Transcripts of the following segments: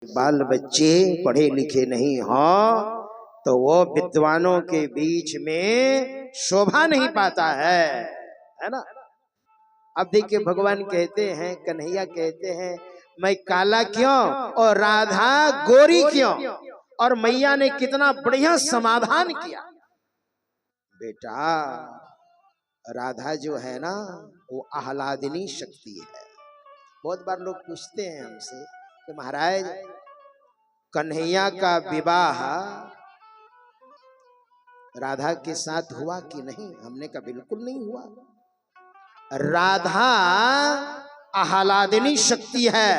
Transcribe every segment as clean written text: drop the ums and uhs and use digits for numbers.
बाल बच्चे पढ़े लिखे नहीं हो तो वो विद्वानों के बीच में शोभा नहीं पाता है ना। अब देखिए भगवान कहते हैं, कन्हैया कहते हैं, मैं काला क्यों और राधा गोरी क्यों। और मैया ने कितना बढ़िया समाधान किया। बेटा राधा जो है ना वो आह्लादिनी शक्ति है। बहुत बार लोग पूछते हैं हमसे कि महाराज कन्हैया का विवाह राधा के साथ हुआ कि नहीं। हमने कहा बिल्कुल नहीं हुआ। राधा आह्लादिनी शक्ति है।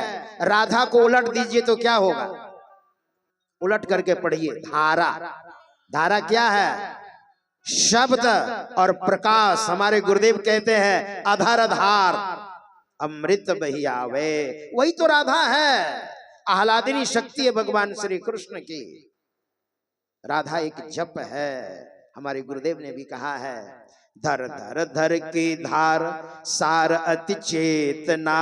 राधा को उलट दीजिए तो क्या होगा, उलट करके पढ़िए। धारा, धारा क्या है, शब्द और प्रकाश। हमारे गुरुदेव कहते हैं अधर धार अमृत बही आवे, वही तो राधा है। आह्लादिनी शक्ति है भगवान श्री कृष्ण की। राधा एक जप है। हमारे गुरुदेव ने भी कहा है, धर धर धर की धार सार अति चेतना,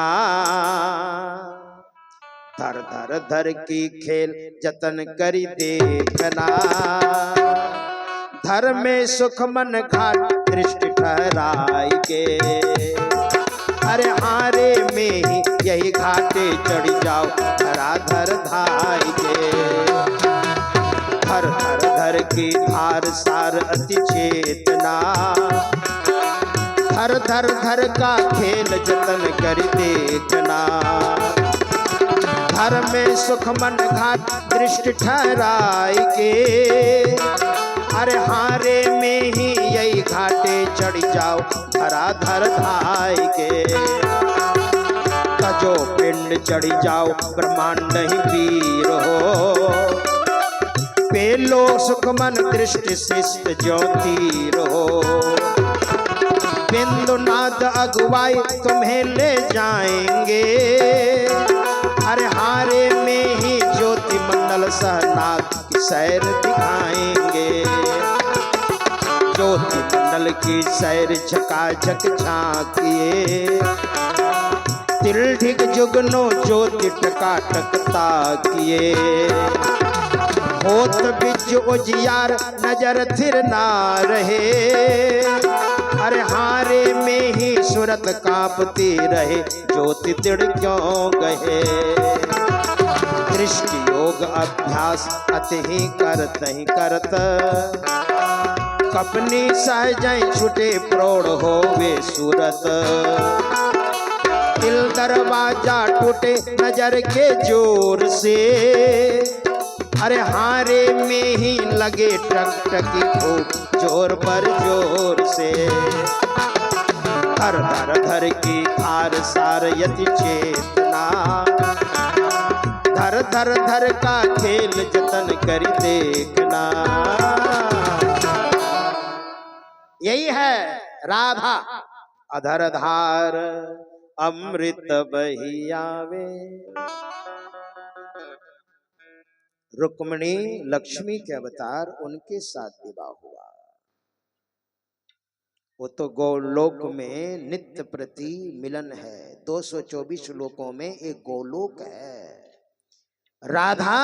धर धर धर की खेल जतन करी देखना, धर में सुख मन घाट दृष्टि ठहराई के, अरे हारे में ही यही घाटे चढ़ जाओ धरा धर धाई के, धर धर धर की धार सार अति चेतना, धर धर धर का खेल जतन कर देखना, धर में सुख मन घाट दृष्टि ठहराई के, अरे हारे में ही यही घाटे चढ़ जाओ धरा धर धाई के, तजो पिंड चढ़ जाओ ब्रह्मांड ही वीर हो, पेलो सुख मन दृष्टि शिष्ट ज्योति रहो, बिंदु नाद अगुवाई तुम्हें ले जाएंगे, अरे हारे में ही ज्योति मंडल सहनाथ की सैर दिखाएंगे, ज्योति मंडल की सैर झकाझक झांकिए, तिल ढिग जुगनो ज्योति टकाटक ताकिए, होत बिज उजियार नजर थिर ना रहे, अरे हारे में ही सूरत कांपती रहे ज्योति तिड़ क्यों गए, दृष्टि योग अभ्यास अति ही करत कपनी सहज छुटे प्रौढ़ हो वे सूरत, दिल दरवाजा टूटे नजर के जोर से, अरे हारे में ही लगे टक टकी खूब जोर पर जोर से, धर धर धर की धार सार यति चेतना, धर धर धर का खेल जतन कर देखना। यही है राधा, अधर धार अमृत बही आवे। रुक्मिणी लक्ष्मी के अवतार, उनके साथ विवाह हुआ। वो तो गोलोक में नित्य प्रति मिलन है। 224 लोकों में एक गोलोक है। राधा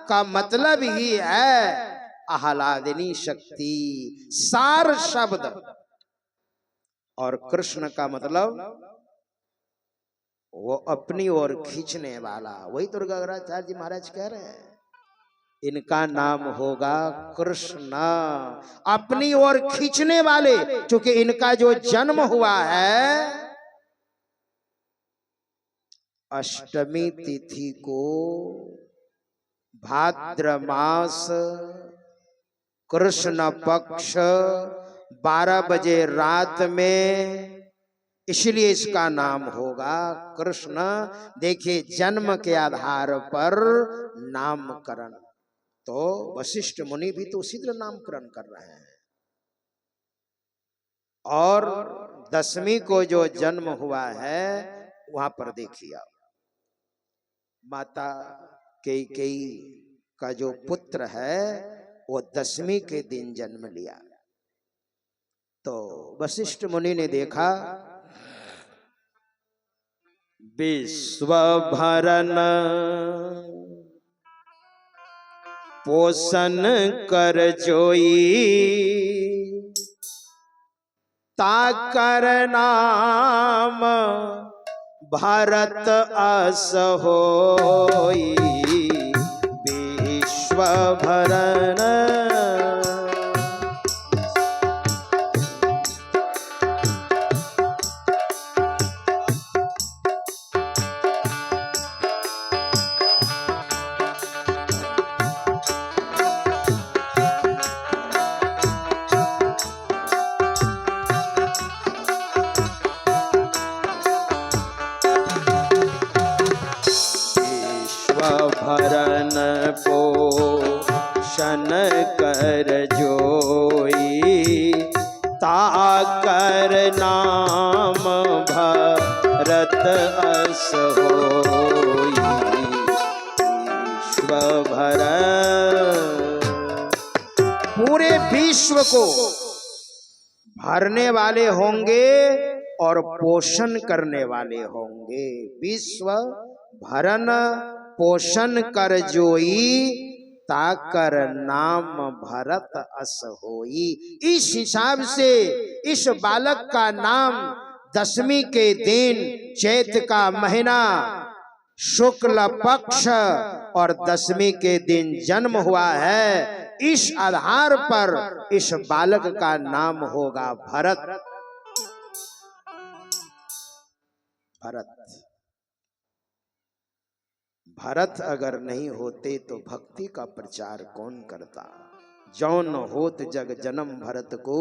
का मतलब ही है आह्लादिनी शक्ति, सार शब्द, और कृष्ण का मतलब वो अपनी ओर खींचने वाला। वही तो दुर्गाचार्य जी महाराज कह रहे हैं, इनका नाम होगा कृष्ण, अपनी ओर खींचने वाले। क्योंकि इनका जो जन्म हुआ है अष्टमी तिथि को, भाद्र मास कृष्ण पक्ष 12 बजे रात में, इसलिए इसका नाम होगा कृष्ण। देखिए जन्म के आधार पर नामकरण, तो वशिष्ठ मुनि भी तो शीघ्र नामकरण कर रहे हैं। और 10वीं को जो जन्म हुआ है वहां पर देखिए आप, माता कैकेयी का जो पुत्र है वो 10वीं के दिन जन्म लिया। तो वशिष्ठ मुनि ने देखा, विश्व भरन पोषण कर जोई, ताकर नाम भरत अस होई, विश्व भरन। भरन पोषण कर जोई, ताकर नाम भरत अस होई, विश्व भरन। पूरे विश्व को भरने वाले होंगे और पोषण करने वाले होंगे। विश्व भरन पोषण कर जोई, ताकर नाम भरत अस होई। इस हिसाब से इस बालक का नाम दशमी के दिन चैत का महीना शुक्ल पक्ष और दशमी के दिन जन्म हुआ है। इस आधार पर इस बालक का नाम होगा भरत। भरत भरत अगर नहीं होते तो भक्ति का प्रचार कौन करता। जौन होत जग जन्म भरत को,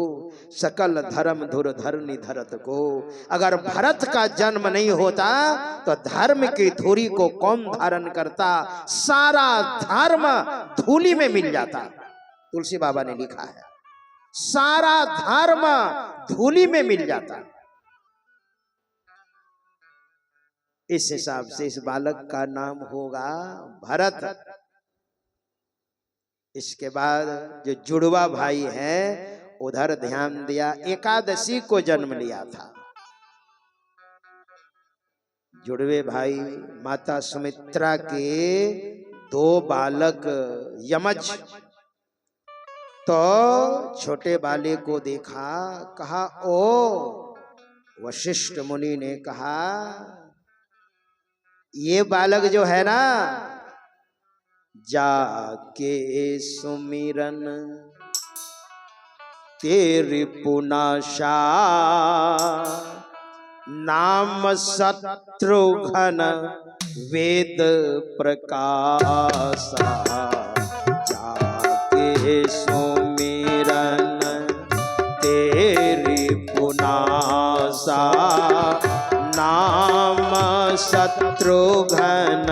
सकल धर्म धुर धरनी धरत को। अगर भरत का जन्म नहीं होता तो धर्म की धूरी को कौन धारण करता। सारा धर्म धूली में मिल जाता। तुलसी बाबा ने लिखा है, सारा धर्म धूली में मिल जाता। इस हिसाब से इस बालक का नाम होगा भरत। इसके बाद जो जुड़वा भाई है उधर ध्यान दिया, एकादशी को जन्म लिया था। जुड़वे भाई माता सुमित्रा के दो बालक यमज। तो छोटे बाले को देखा, कहा ओ। वशिष्ठ मुनि ने कहा ये बालक जो है ना, जाके सुमिरन तेरी पुनाशा, नाम शत्रुघ्न वेद प्रकाशा। जाके सुमिरन तेरी पुनाशा, नाम शत्रुघ्न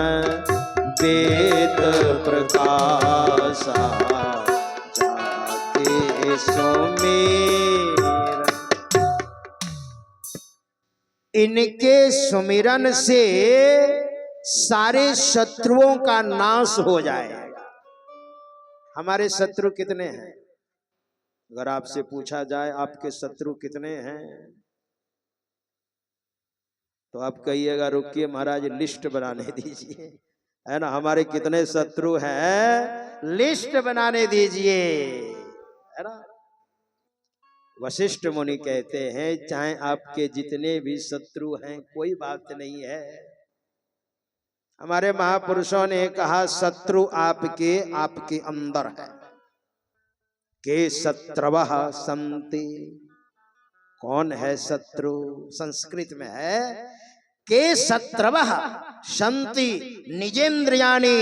वेद प्रकाशा। जाके सुमिरन, इनके सुमिरन से सारे शत्रुओं का नाश हो जाएगा। हमारे शत्रु कितने हैं? अगर आपसे पूछा जाए आपके शत्रु कितने हैं, तो आप कहिएगा रुकिए महाराज लिस्ट बनाने दीजिए, है ना। हमारे कितने शत्रु हैं लिस्ट बनाने दीजिए, है ना। वशिष्ठ मुनि कहते हैं चाहे आपके जितने भी शत्रु हैं कोई बात नहीं है। हमारे महापुरुषों ने कहा शत्रु आपके आपके अंदर है। के शत्रवः सन्ति, कौन है शत्रु? संस्कृत में है के शत्रवः सन्ति निजेंद्रियाणि।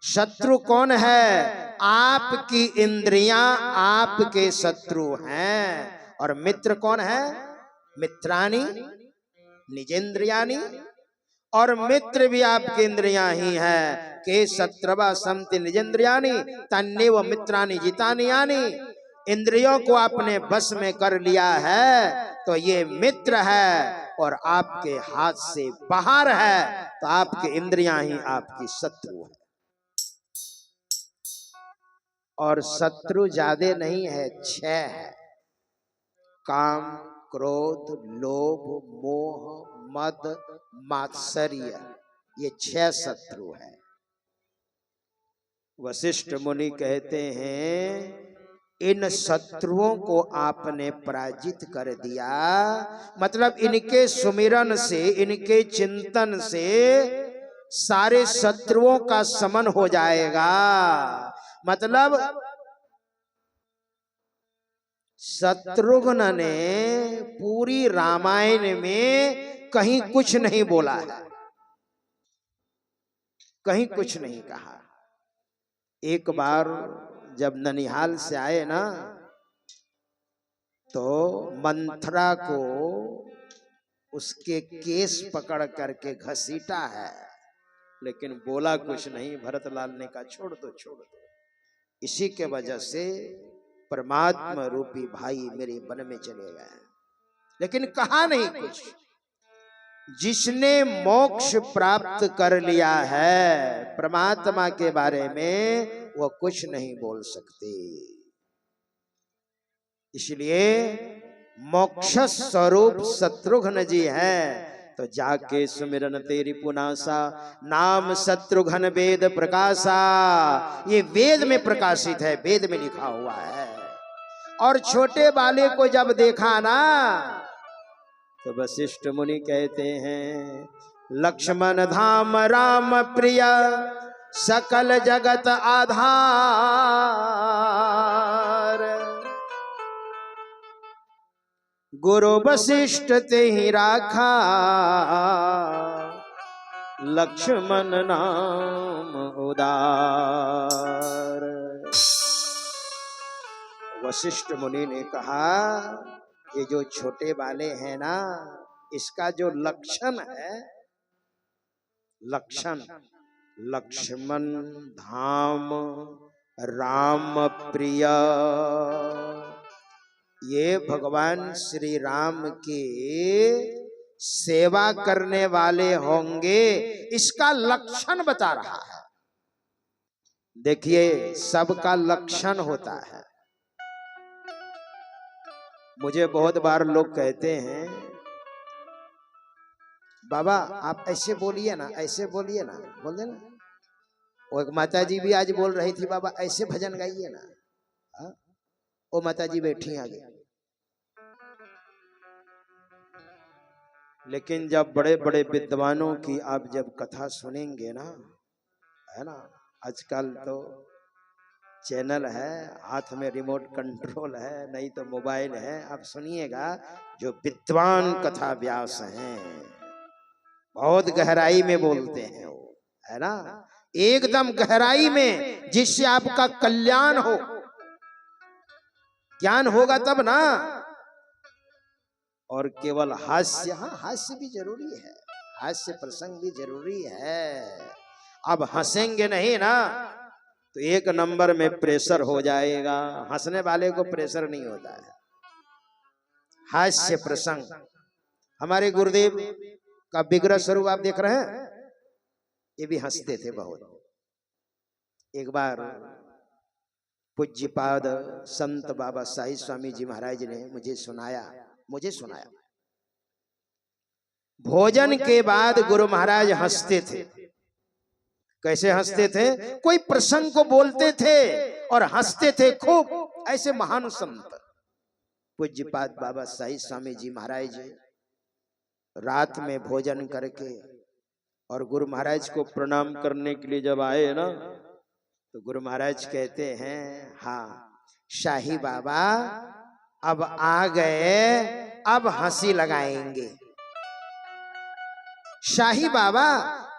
शत्रु कौन है? आपकी इंद्रियां आपके शत्रु हैं। और मित्र कौन है? मित्राणि निजेंद्रियाणि। और मित्र भी आपकी इंद्रियां ही है। के शत्रवः सन्ति निजेंद्रियाणि तन्नेव मित्राणि जितानि यानि। इंद्रियों को आपने बस में कर लिया है तो ये मित्र है, और आपके हाथ से बाहर है तो आपकी इंद्रियां ही आपकी शत्रु है। और शत्रु ज्यादा नहीं है, 6 है। काम, क्रोध, लोभ, मोह, मद, मात्सर्य, ये 6 शत्रु है। वशिष्ठ मुनि कहते हैं इन शत्रुओं को आपने पराजित कर दिया, मतलब इनके सुमिरन से, इनके चिंतन से सारे शत्रुओं का शमन हो जाएगा। मतलब शत्रुघ्न ने पूरी रामायण में कहीं कुछ नहीं बोला है, कहीं कुछ नहीं कहा। एक बार जब ननिहाल से आए ना, तो मंथरा को उसके केस पकड़ करके घसीटा है, लेकिन बोला कुछ नहीं। भरतलाल ने कहा छोड़ दो छोड़ दो। इसी के वजह से परमात्मा रूपी भाई मेरे वन में चले गए, लेकिन कहा नहीं कुछ। जिसने मोक्ष प्राप्त कर लिया है परमात्मा के बारे में, वो कुछ नहीं बोल सकते। इसलिए मोक्ष स्वरूप शत्रुघ्न जी हैं। तो जाके सुमिरन तेरी पुनासा, नाम शत्रुघ्न वेद प्रकाशा। ये वेद में प्रकाशित है, वेद में लिखा हुआ है। और छोटे बाले को जब देखा ना, तो वशिष्ठ मुनि कहते हैं लक्ष्मण धाम राम प्रिय सकल जगत आधार, गुरु वशिष्ठ ते ही राखा, लक्ष्मण नाम उदार। वशिष्ठ मुनि ने कहा ये जो छोटे वाले हैं ना, इसका जो लक्षण है, लक्षण लक्ष्मण धाम राम प्रिय, ये भगवान श्री राम की सेवा करने वाले होंगे, इसका लक्षण बता रहा है। देखिए सबका लक्षण होता है। मुझे बहुत बार लोग कहते हैं बाबा आप ऐसे बोलिए ना, ऐसे बोलिए ना, बोल देना। वो एक माता जी भी आज बोल रही थी बाबा ऐसे भजन गाइए ना। हा? वो माता जी बैठी आगे। लेकिन जब बड़े बड़े विद्वानों की आप जब कथा सुनेंगे ना, है ना, आजकल तो चैनल है, हाथ में रिमोट कंट्रोल है, नहीं तो मोबाइल है, आप सुनिएगा जो विद्वान कथा व्यास हैं बहुत गहराई में बोलते हैं वो, है ना, एकदम गहराई में, जिससे आपका कल्याण हो। ज्ञान होगा तब ना। और केवल हास्य, हाँ हास्य भी जरूरी है, हास्य प्रसंग भी जरूरी है। अब हंसेंगे नहीं ना तो एक नंबर में प्रेशर हो जाएगा। हंसने वाले को प्रेशर नहीं होता है। हास्य प्रसंग, हमारे गुरुदेव का विग्रह स्वरूप आप देख रहे हैं, ये भी हंसते थे बहुत। एक बार पूज्यपाद संत बाबा साई स्वामी जी महाराज ने मुझे सुनाया, भोजन के बाद गुरु महाराज हंसते थे। कैसे हंसते थे? कोई प्रसंग को बोलते थे और हंसते थे खूब। ऐसे महान संत पूज्यपाद बाबा साई स्वामी जी महाराज रात में भोजन करके और गुरु महाराज को प्रणाम करने के लिए जब आए ना, तो गुरु महाराज कहते हैं हाँ शाही बाबा अब आ गए, अब हंसी लगाएंगे। शाही बाबा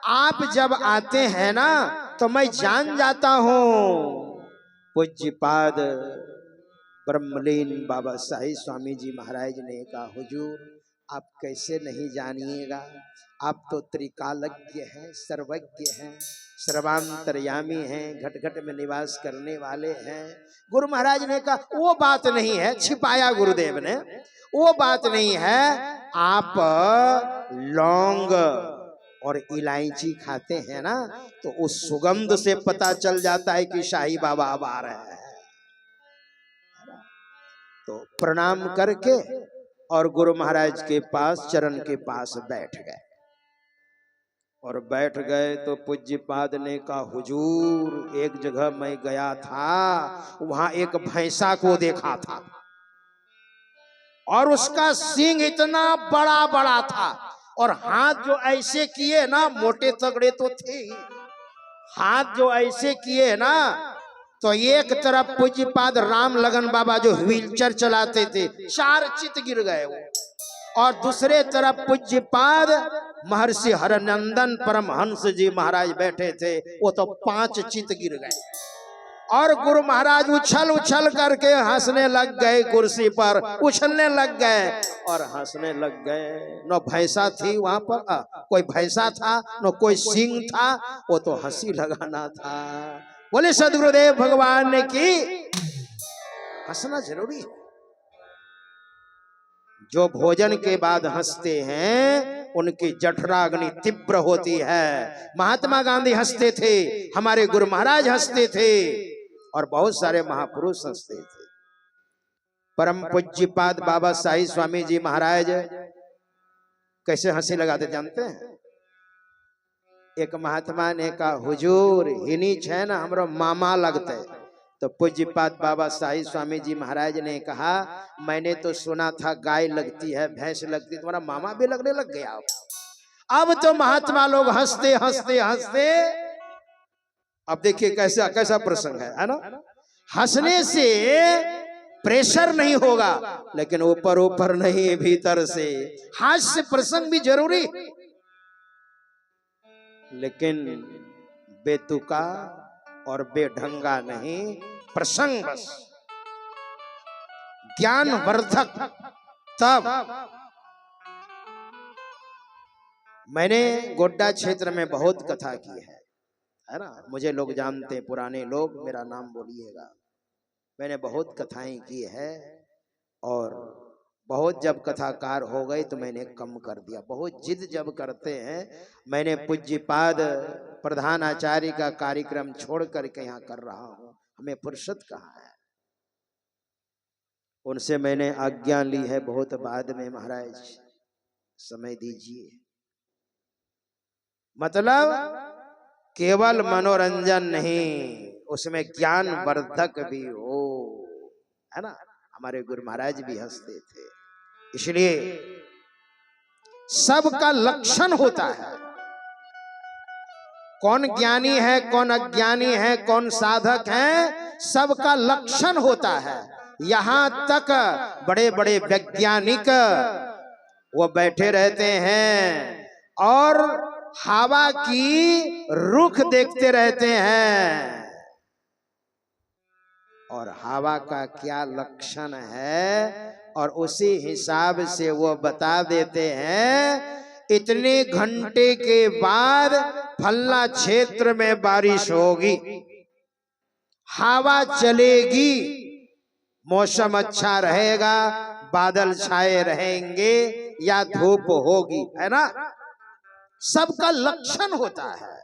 आप जब आते हैं ना तो मैं जान जाता हूं। पूज्यपाद ब्रह्मलीन बाबा साई स्वामी जी महाराज ने कहा हुजूर आप कैसे नहीं जानिएगा, आप तो त्रिकालज्ञ हैं, सर्वज्ञ हैं, सर्वांतर्यामी हैं, घट घट में निवास करने वाले हैं। गुरु महाराज ने कहा वो बात नहीं है, छिपाया गुरुदेव ने, वो बात नहीं है। आप लौंग और इलायची खाते हैं ना, तो उस सुगंध से पता चल जाता है कि शाही बाबा अब आ रहे हैं। तो प्रणाम करके और गुरु महाराज के पास चरण के पास बैठ गए और बैठ गए तो पूज्यपाद ने कहा, हुजूर एक जगह मैं गया था, वहां एक भैंसा को देखा था और उसका सींग इतना बड़ा बड़ा था और हाथ जो ऐसे किए ना, मोटे तगड़े तो थे, हाथ जो ऐसे किए ना, तो एक तरफ पूज्यपाद राम लगन बाबा जो व्हीलचेयर चलाते थे, 4 चित गिर गए वो, और दूसरे तरफ पूज्यपाद महर्षि हरनंदन परमहंस जी महाराज बैठे थे, वो तो 5 चित गिर गए। और गुरु महाराज उछल उछल करके हंसने लग गए, कुर्सी पर उछलने लग गए और हंसने लग गए। न भैंसा थी वहां पर, कोई भैंसा था न कोई सिंह था, वो तो हंसी लगाना था। बोले सद्गुरुदेव भगवान ने की, हंसना जरूरी है। जो भोजन के बाद हंसते हैं उनकी जठराग्नि तीव्र होती है। महात्मा गांधी हंसते थे, हमारे गुरु महाराज हंसते थे और बहुत सारे महापुरुष हंसते थे। परम पूज्यपाद बाबा साई स्वामी जी महाराज कैसे हंसी लगाते जानते हैं? एक महात्मा ने कहा, हुजूर हिनी छे ना हमरो मामा लगते। तो पूज्यपाद बाबा साई स्वामी जी महाराज ने कहा, मैंने तो सुना था गाय लगती है, भैंस लगती है, तुम्हारा मामा भी लगने लग गया। अब तो महात्मा लोग हंसते हंसते हंसते, अब देखिए कैसा कैसा प्रसंग है ना। हंसने से प्रेशर नहीं होगा, लेकिन ऊपर ऊपर नहीं, भीतर से हास्य प्रसंग भी जरूरी, लेकिन बेतुका और बेढंगा नहीं, प्रसंग बस, ज्ञान वर्धक। तब मैंने गोड्डा क्षेत्र में बहुत कथा की है ना, मुझे लोग जानते हैं, पुराने लोग, मेरा नाम बोलिएगा। मैंने बहुत कथाएं की है और बहुत जब कथाकार हो गए तो मैंने कम कर दिया। बहुत जिद जब करते हैं, मैंने पूज्यपाद प्रधान आचार्य का कार्यक्रम छोड़ करके यहाँ कर रहा हूँ, हमें फुर्सत कहाँ है। उनसे मैंने आज्ञा ली है बहुत बाद में, महाराज समय दीजिए, मतलब केवल मनोरंजन नहीं, उसमें ज्ञान वर्धक भी हो, है ना। हमारे गुरु महाराज भी हंसते थे। इसलिए सबका लक्षण होता है, कौन ज्ञानी है, कौन अज्ञानी है, कौन साधक है, सबका लक्षण होता है। यहां तक बड़े बड़े वैज्ञानिक वो बैठे रहते हैं और हवा की रुख देखते रहते हैं, और हवा का क्या लक्षण है, और उसी हिसाब से वो बता देते हैं, इतने घंटे के बाद फलना क्षेत्र में बारिश होगी, हवा चलेगी, मौसम अच्छा रहेगा, बादल छाए रहेंगे या धूप होगी, है ना। सबका लक्षण होता है।